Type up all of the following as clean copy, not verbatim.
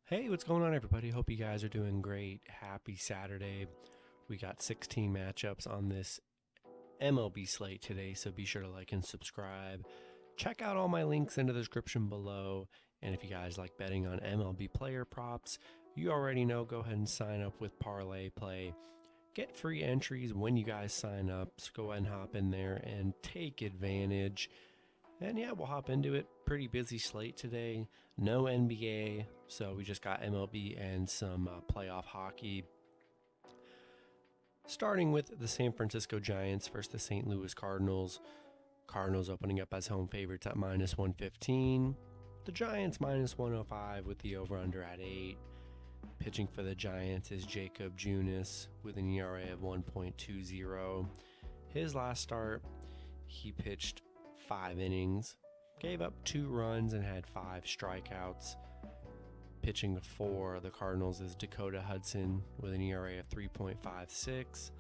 Hey, what's going on, everybody? Hope you guys are doing great. Happy Saturday. We got 16 matchups on this MLB slate today, so be sure to like and subscribe. Check out all my links in the description below. And if you guys like betting on MLB player props, you already know, go ahead and sign up with Parlay Play. Get free entries when you guys sign up, so go ahead and hop in there and take advantage. And yeah, we'll hop into it. Pretty busy slate today. No NBA, so we just got MLB and some playoff hockey. Starting with the San Francisco Giants versus the St. Louis Cardinals. Cardinals opening up as home favorites at minus 115. The Giants minus 105 with the over-under at 8. Pitching for the Giants is Jacob Junis with an ERA of 1.20. His last start, he pitched 5 innings, gave up 2 runs, and had 5 strikeouts. Pitching for the Cardinals is Dakota Hudson with an ERA of 3.56.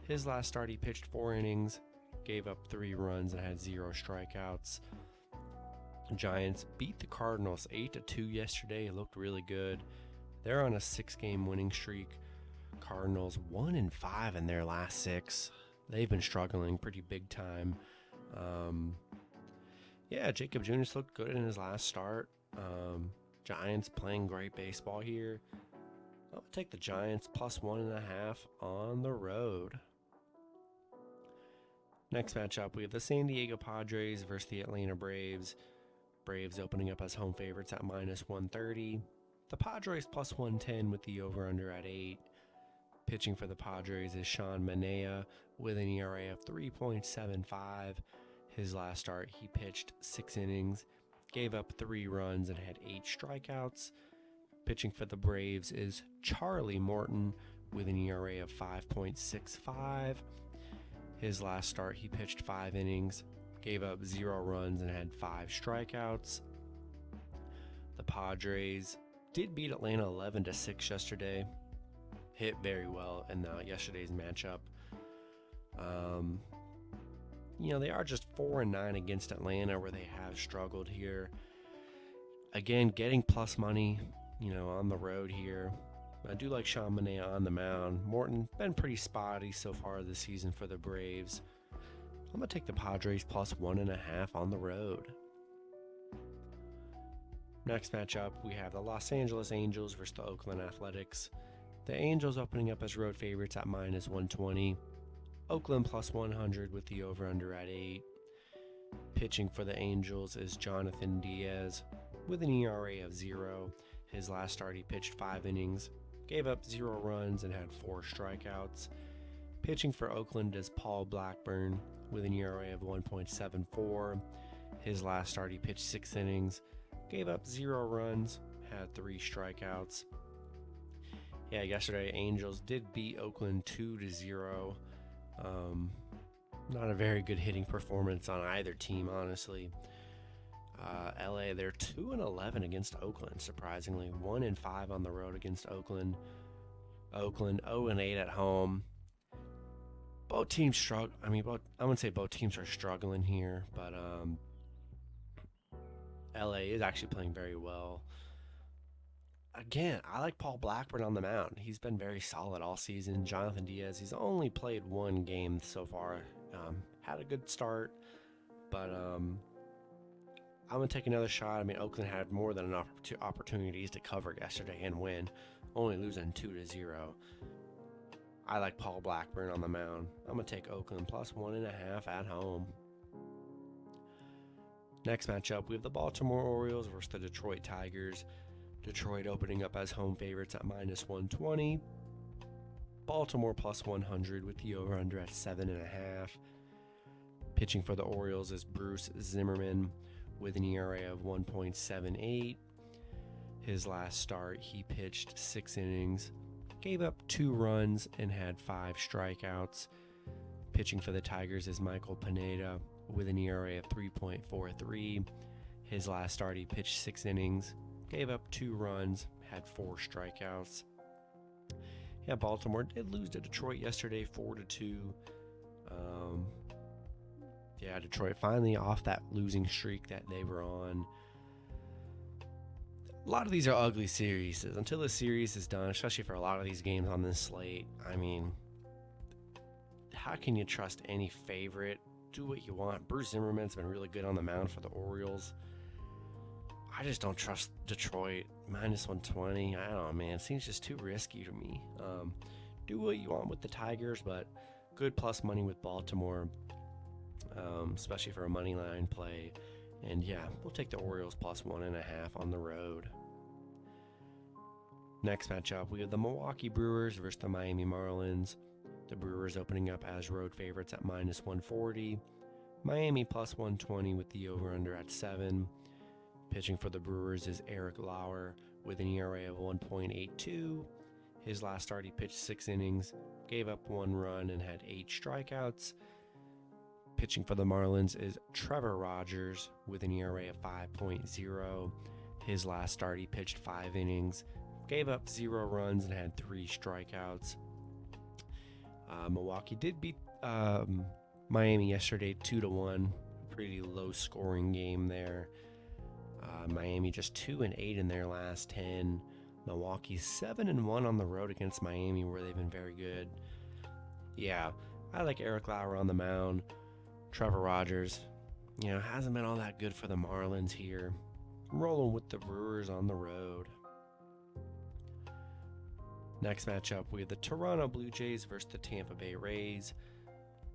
His last start, he pitched 4 innings, gave up 3 runs, and had 0 strikeouts. Giants beat the Cardinals 8-2 yesterday. It looked really good. They're on a 6-game winning streak. Cardinals 1-5 in their last 6. They've been struggling pretty big time. Jacob Junis looked good in his last start. Giants playing great baseball here. I'll take the Giants plus 1.5 on the road. Next matchup, we have the San Diego Padres versus the Atlanta Braves. Braves opening up as home favorites at minus 130. The Padres plus 110 with the over-under at 8. Pitching for the Padres is Sean Manaea with an ERA of 3.75. His last start, he pitched 6 innings, gave up 3 runs, and had 8 strikeouts. Pitching for the Braves is Charlie Morton with an ERA of 5.65. His last start, he pitched 5 innings, gave up 0 runs, and had 5 strikeouts. The Padres did beat Atlanta 11-6 yesterday. Hit very well in yesterday's matchup. They are just 4-9 against Atlanta, where they have struggled here. Again, getting plus money, on the road here. I do like Sean Manaea on the mound. Morton been pretty spotty so far this season for the Braves. I'm going to take the Padres plus 1.5 on the road. Next matchup, we have the Los Angeles Angels versus the Oakland Athletics. The Angels opening up as road favorites at minus 120. Oakland plus 100 with the over-under at 8. Pitching for the Angels is Jonathan Diaz with an ERA of 0. His last start, he pitched 5 innings, gave up 0 runs, and had 4 strikeouts. Pitching for Oakland is Paul Blackburn with an ERA of 1.74. His last start, he pitched 6 innings, gave up 0 runs, had 3 strikeouts. Yesterday, Angels did beat Oakland 2-0. Not a very good hitting performance on either team, honestly. LA, they're 2-11 against Oakland, surprisingly. 1-5 on the road against Oakland. Oakland 0-8 at home. Both teams struggle. I wouldn't say both teams are struggling here, but LA is actually playing very well. Again, I like Paul Blackburn on the mound. He's been very solid all season. Jonathan Diaz, he's only played 1 game so far. Had a good start, but I'm going to take another shot. Oakland had more than enough opportunities to cover yesterday and win, only losing 2-0. I like Paul Blackburn on the mound. I'm going to take Oakland plus 1.5 at home. Next matchup, we have the Baltimore Orioles versus the Detroit Tigers. Detroit opening up as home favorites at minus 120. Baltimore plus 100 with the over-under at 7.5. Pitching for the Orioles is Bruce Zimmerman with an ERA of 1.78. His last start, he pitched 6 innings, gave up 2 runs, and had 5 strikeouts. Pitching for the Tigers is Michael Pineda with an ERA of 3.43. His last start, he pitched 6 innings, gave up 2 runs, had 4 strikeouts. Baltimore did lose to Detroit yesterday 4-2. Detroit finally off that losing streak that they were on. A lot of these are ugly series. Until the series is done, especially for a lot of these games on this slate, I mean, how can you trust any favorite? Do what you want. Bruce Zimmerman's been really good on the mound for the Orioles. I just don't trust Detroit. Minus 120. I don't know, man. It seems just too risky to me. Do what you want with the Tigers, but good plus money with Baltimore, especially for a money line play. And yeah, we'll take the Orioles plus 1.5 on the road. Next matchup, we have the Milwaukee Brewers versus the Miami Marlins. The Brewers opening up as road favorites at minus 140. Miami plus 120 with the over-under at 7. Pitching for the Brewers is Eric Lauer with an ERA of 1.82. His last start, he pitched 6 innings, gave up 1 run, and had 8 strikeouts. Pitching for the Marlins is Trevor Rogers with an ERA of 5.0. His last start, he pitched 5 innings, gave up 0 runs, and had 3 strikeouts. Milwaukee did beat Miami yesterday 2-1. Pretty low-scoring game there. Miami just 2-8 in their last 10. Milwaukee 7-1 on the road against Miami, where they've been very good. Yeah, I like Eric Lauer on the mound. Trevor Rogers, hasn't been all that good for the Marlins here. Rolling with the Brewers on the road. Next matchup, we have the Toronto Blue Jays versus the Tampa Bay Rays.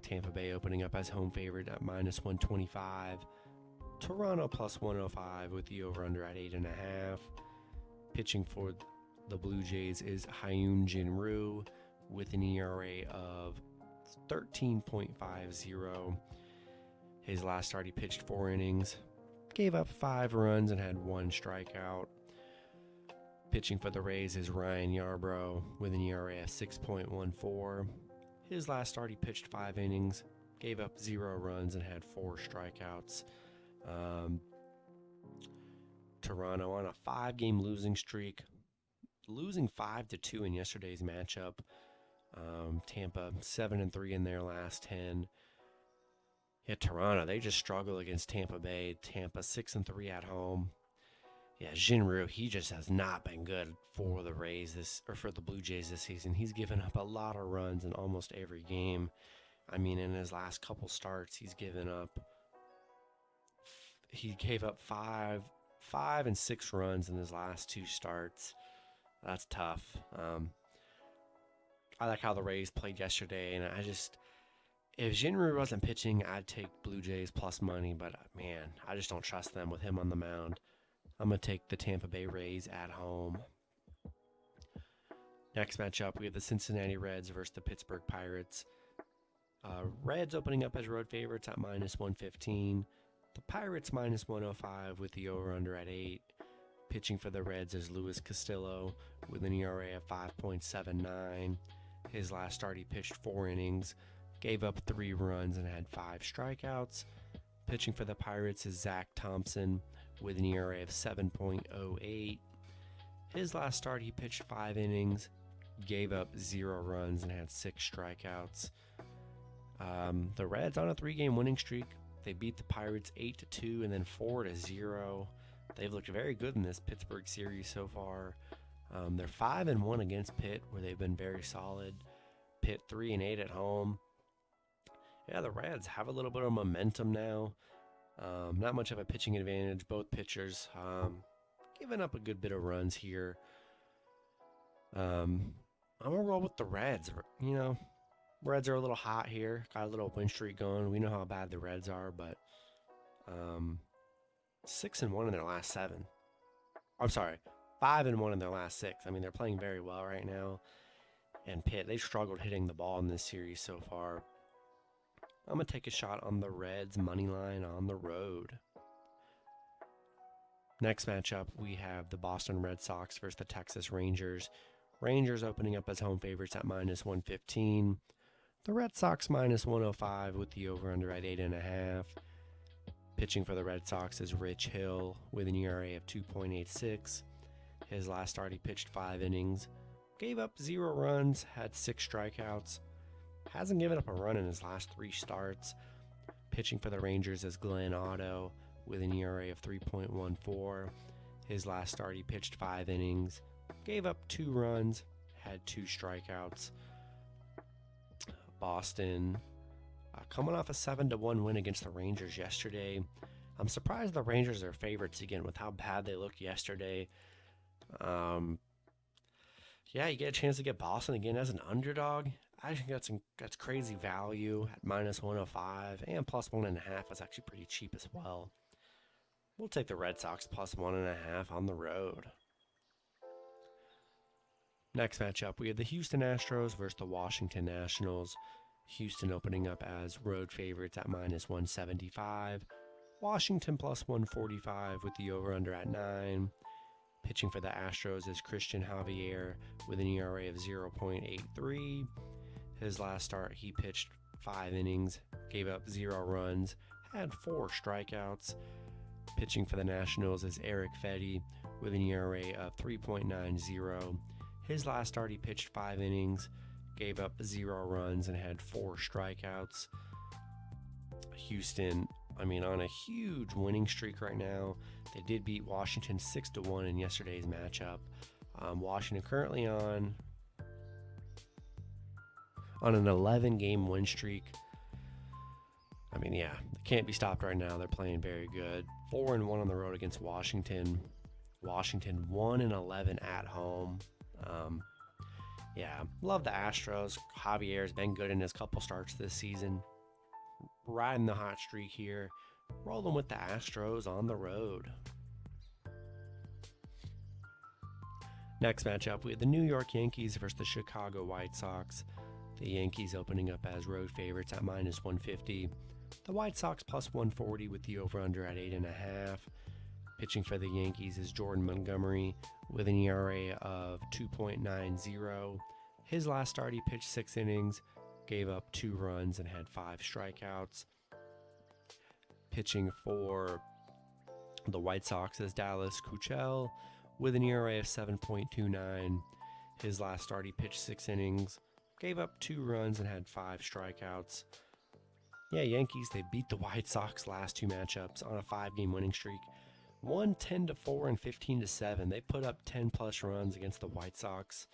Tampa Bay opening up as home favorite at minus 125. Toronto plus 105 with the over-under at 8.5. Pitching for the Blue Jays is Hyun Jin Ryu with an ERA of 13.50. His last start, he pitched 4 innings, gave up 5 runs, and had 1 strikeout. Pitching for the Rays is Ryan Yarbrough with an ERA of 6.14. His last start, he pitched 5 innings, gave up 0 runs, and had 4 strikeouts. Toronto on a 5-game losing streak, losing 5-2 in yesterday's matchup. Tampa 7-3 in their last 10. Yeah, Toronto, they just struggle against Tampa Bay. Tampa 6-3 at home. Yeah, Jinryu, he just has not been good for the for the Blue Jays this season. He's given up a lot of runs in almost every game. I mean, in his last couple starts, he gave up 5 and 6 runs in his last 2 starts. That's tough. I like how the Rays played yesterday, and if Jinryu wasn't pitching, I'd take Blue Jays plus money, but man, I just don't trust them with him on the mound. I'm going to take the Tampa Bay Rays at home. Next matchup, we have the Cincinnati Reds versus the Pittsburgh Pirates. Reds opening up as road favorites at minus 115. The Pirates minus 105 with the over-under at 8. Pitching for the Reds is Luis Castillo with an ERA of 5.79. His last start, he pitched 4 innings, gave up 3 runs, and had 5 strikeouts. Pitching for the Pirates is Zach Thompson with an ERA of 7.08. His last start, he pitched 5 innings, gave up 0 runs, and had 6 strikeouts. The Reds on a 3-game winning streak. They beat the Pirates 8-2 and then 4-0. They've looked very good in this Pittsburgh series so far. They're 5-1 against Pitt, where they've been very solid. Pitt 3-8 at home. Yeah, the Reds have a little bit of momentum now. Not much of a pitching advantage. Both pitchers giving up a good bit of runs here. I'm going to roll with the Reds. Reds are a little hot here. Got a little win streak going. We know how bad the Reds are, but 6-1 in their last 7. I'm sorry, 5-1 in their last 6. I mean, they're playing very well right now. And Pitt, they've struggled hitting the ball in this series so far. I'm going to take a shot on the Reds money line on the road. Next matchup, we have the Boston Red Sox versus the Texas Rangers. Rangers opening up as home favorites at minus 115. The Red Sox minus 105 with the over-under at 8.5. Pitching for the Red Sox is Rich Hill with an ERA of 2.86. His last start, he pitched 5 innings, gave up 0 runs, had 6 strikeouts. Hasn't given up a run in his last 3 starts. Pitching for the Rangers is Glenn Otto with an ERA of 3.14. His last start, he pitched 5 innings, gave up 2 runs, had 2 strikeouts. Boston coming off a 7-1 win against the Rangers yesterday. I'm surprised the Rangers are favorites again with how bad they looked yesterday. Yeah, you get a chance to get Boston again as an underdog. I think that's crazy value at -105, and +1.5 is actually pretty cheap as well. We'll take the Red Sox +1.5 on the road. Next matchup, we have the Houston Astros versus the Washington Nationals. Houston opening up as road favorites at -175. Washington +145 with the over-under at 9. Pitching for the Astros is Christian Javier with an ERA of 0.83. His last start, he pitched 5 innings, gave up 0 runs, had 4 strikeouts. Pitching for the Nationals is Eric Fedde with an ERA of 3.90. His last start, he pitched 5 innings, gave up 0 runs, and had 4 strikeouts. Houston, on a huge winning streak right now. They did beat Washington 6-1 in yesterday's matchup. Washington currently on an 11-game win streak. They can't be stopped right now. They're playing very good. 4-1 on the road against Washington. Washington 1-11 at home. Love the Astros. Javier's been good in his couple starts this season. Riding the hot streak here. Rolling with the Astros on the road. Next matchup, we have the New York Yankees versus the Chicago White Sox. The Yankees opening up as road favorites at -150. The White Sox +140 with the over-under at 8.5. Pitching for the Yankees is Jordan Montgomery with an ERA of 2.90. His last start, he pitched 6 innings, gave up 2 runs, and had 5 strikeouts. Pitching for the White Sox is Dallas Keuchel with an ERA of 7.29. His last start, he pitched 6 innings, gave up 2 runs, and had 5 strikeouts. Yankees, they beat the White Sox last 2 matchups on a 5-game winning streak. Won 10-4 and 15-7. They put up 10+ runs against the White Sox.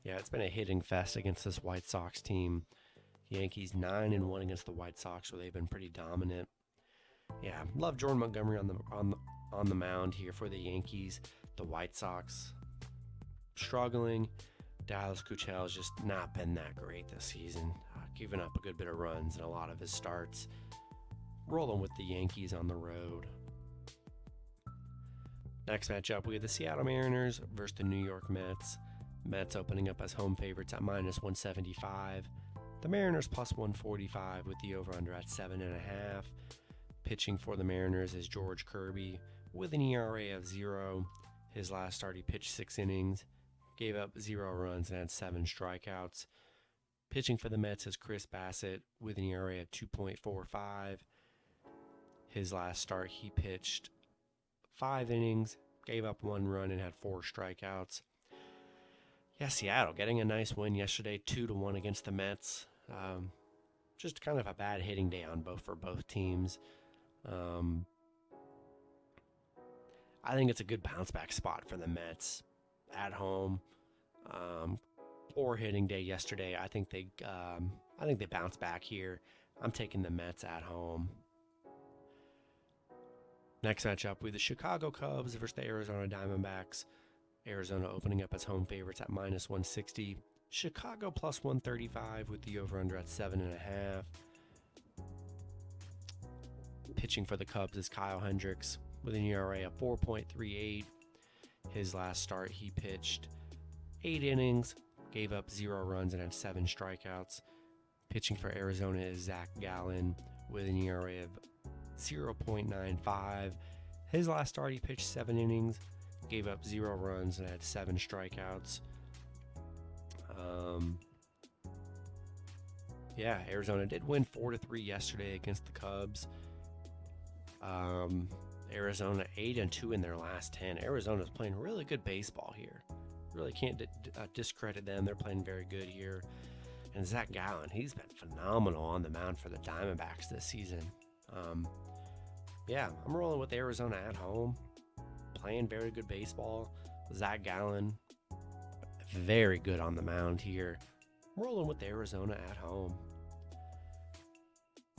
It's been a hitting fest against this White Sox team. Yankees 9-1 against the White Sox, where they've been pretty dominant. Love Jordan Montgomery on the mound here for the Yankees. The White Sox struggling. Dallas Keuchel has just not been that great this season, giving up a good bit of runs in a lot of his starts. Rolling with the Yankees on the road. Next matchup, we have the Seattle Mariners versus the New York Mets. Mets opening up as home favorites at -175. The Mariners +145 with the over-under at 7.5. Pitching for the Mariners is George Kirby with an ERA of 0. His last start, he pitched 6 innings, gave up 0 runs, and had 7 strikeouts. Pitching for the Mets is Chris Bassett with an ERA of 2.45. His last start, he pitched 5 innings, gave up 1 run, and had 4 strikeouts. Seattle getting a nice win yesterday, 2-1 against the Mets. Just kind of a bad hitting day for both teams. I think it's a good bounce back spot for the Mets at home. Poor hitting day yesterday. I think they bounce back here. I'm taking the Mets at home. Next matchup, we have the Chicago Cubs versus the Arizona Diamondbacks. Arizona opening up as home favorites at -160. Chicago +135 with the over-under at 7.5. Pitching for the Cubs is Kyle Hendricks with an ERA of 4.38. His last start, he pitched 8 innings, gave up 0 runs, and had 7 strikeouts. Pitching for Arizona is Zach Gallen with an ERA of 0.95. His last start, he pitched 7 innings, gave up 0 runs, and had 7 strikeouts. Arizona did win 4-3 yesterday against the Cubs. Arizona 8-2 in their last 10. Arizona's playing really good baseball here. Really can't discredit them. They're playing very good here. And Zach Gallen, he's been phenomenal on the mound for the Diamondbacks this season. I'm rolling with Arizona at home. playing very good baseball. Zach Gallen, very good on the mound here. Rolling with Arizona at home.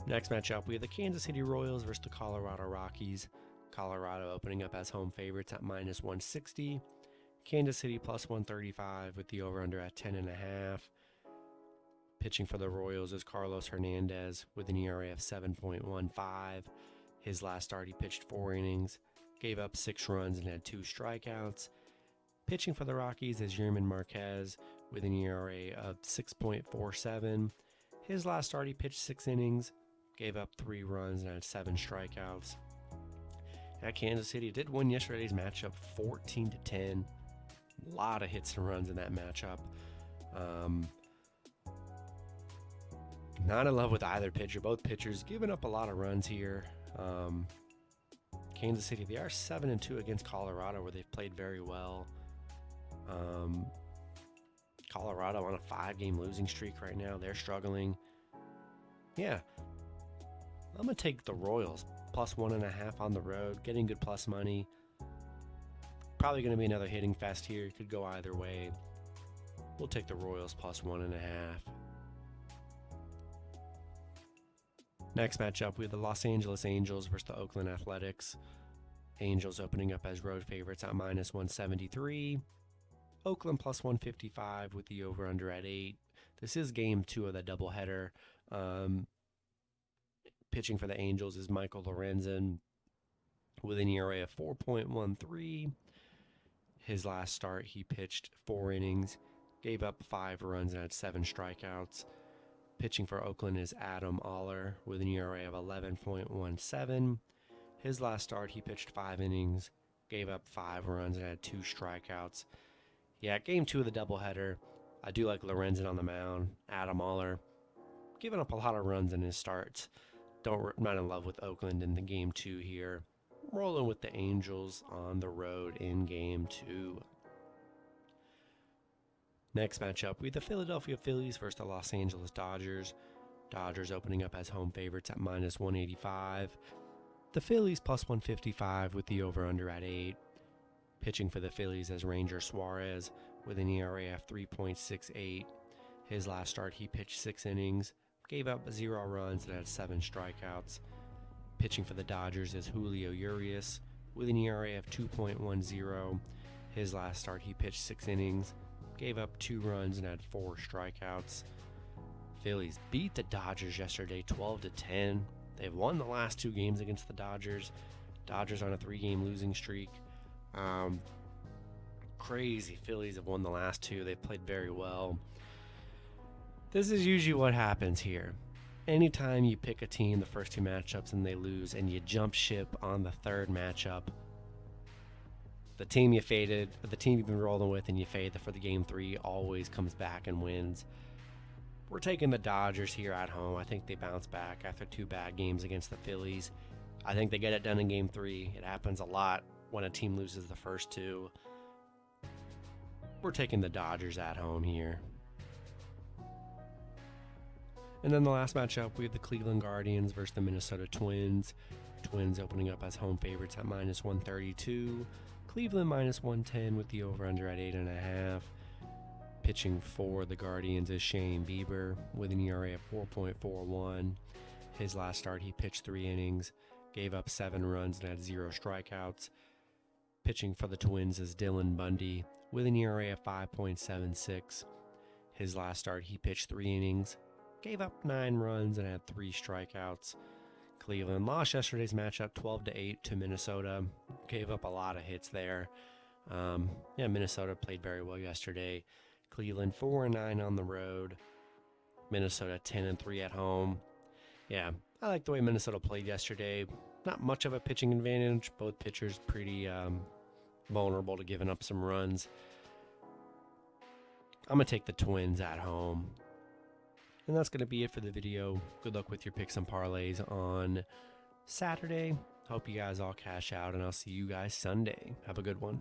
Next matchup, we have the Kansas City Royals versus the Colorado Rockies. Colorado opening up as home favorites at -160. Kansas City +135 with the over-under at 10.5. Pitching for the Royals is Carlos Hernandez with an ERA of 7.15. His last start, he pitched 4 innings, gave up 6 runs and had 2 strikeouts. Pitching for the Rockies is Yerman Marquez with an ERA of 6.47. His last start, he pitched 6 innings, gave up 3 runs and had 7 strikeouts. At Kansas City, did win yesterday's matchup 14-10. A lot of hits and runs in that matchup. Not in love with either pitcher. Both pitchers giving up a lot of runs here. Kansas City, they are 7-2 against Colorado, where they've played very well. Colorado on a 5-game losing streak right now. They're struggling. Yeah, I'm going to take the Royals +1.5 on the road, getting good plus money. Probably going to be another hitting fest here. It could go either way. We'll take the Royals +1.5. Next matchup, we have the Los Angeles Angels versus the Oakland Athletics. Angels opening up as road favorites at -173. Oakland +155 with the over-under at 8. This is game 2 of the doubleheader. Pitching for the Angels is Michael Lorenzen with an ERA of 4.13. His last start, he pitched 4 innings, gave up 5 runs and had 7 strikeouts. Pitching for Oakland is Adam Oller with an ERA of 11.17. His last start, he pitched 5 innings, gave up 5 runs and had 2 strikeouts. Yeah, game 2 of the doubleheader, I do like Lorenzen on the mound. Adam Oller giving up a lot of runs in his starts. Not in love with Oakland in the game 2 here. Rolling with the Angels on the road in game 2. Next matchup, we have the Philadelphia Phillies versus the Los Angeles Dodgers. Dodgers opening up as home favorites at -185. The Phillies +155 with the over-under at 8. Pitching for the Phillies is Ranger Suarez with an ERA of 3.68. His last start, he pitched 6 innings, gave up 0 runs and had 7 strikeouts. Pitching for the Dodgers is Julio Urias with an ERA of 2.10. His last start, he pitched 6 innings, gave up 2 runs and had 4 strikeouts. Phillies beat the Dodgers yesterday 12-10. They've won the last 2 games against the Dodgers. Dodgers on a 3-game losing streak. Crazy. Phillies have won the last 2. They've played very well. This is usually what happens here. Anytime you pick a team the first 2 matchups and they lose and you jump ship on the 3rd matchup, the team you faded, the team you've been rolling with and you fade for the game 3 always comes back and wins. We're taking the Dodgers here at home. I think they bounce back after 2 bad games against the Phillies. I think they get it done in game 3. It happens a lot when a team loses the first 2. We're taking the Dodgers at home here. And then the last matchup, we have the Cleveland Guardians versus the Minnesota Twins. Twins opening up as home favorites at -132. Cleveland -110 with the over-under at 8.5. Pitching for the Guardians is Shane Bieber with an ERA of 4.41. His last start, he pitched 3 innings, gave up 7 runs and had 0 strikeouts. Pitching for the Twins is Dylan Bundy with an ERA of 5.76. His last start, he pitched 3 innings, gave up 9 runs and had 3 strikeouts. Cleveland lost yesterday's matchup 12-8 to Minnesota. Gave up a lot of hits there. Minnesota played very well yesterday. Cleveland 4-9 on the road. Minnesota 10-3 at home. Yeah, I like the way Minnesota played yesterday. Not much of a pitching advantage. Both pitchers pretty vulnerable to giving up some runs. I'm going to take the Twins at home. And that's going to be it for the video. Good luck with your picks and parlays on Saturday. Hope you guys all cash out, and I'll see you guys Sunday. Have a good one.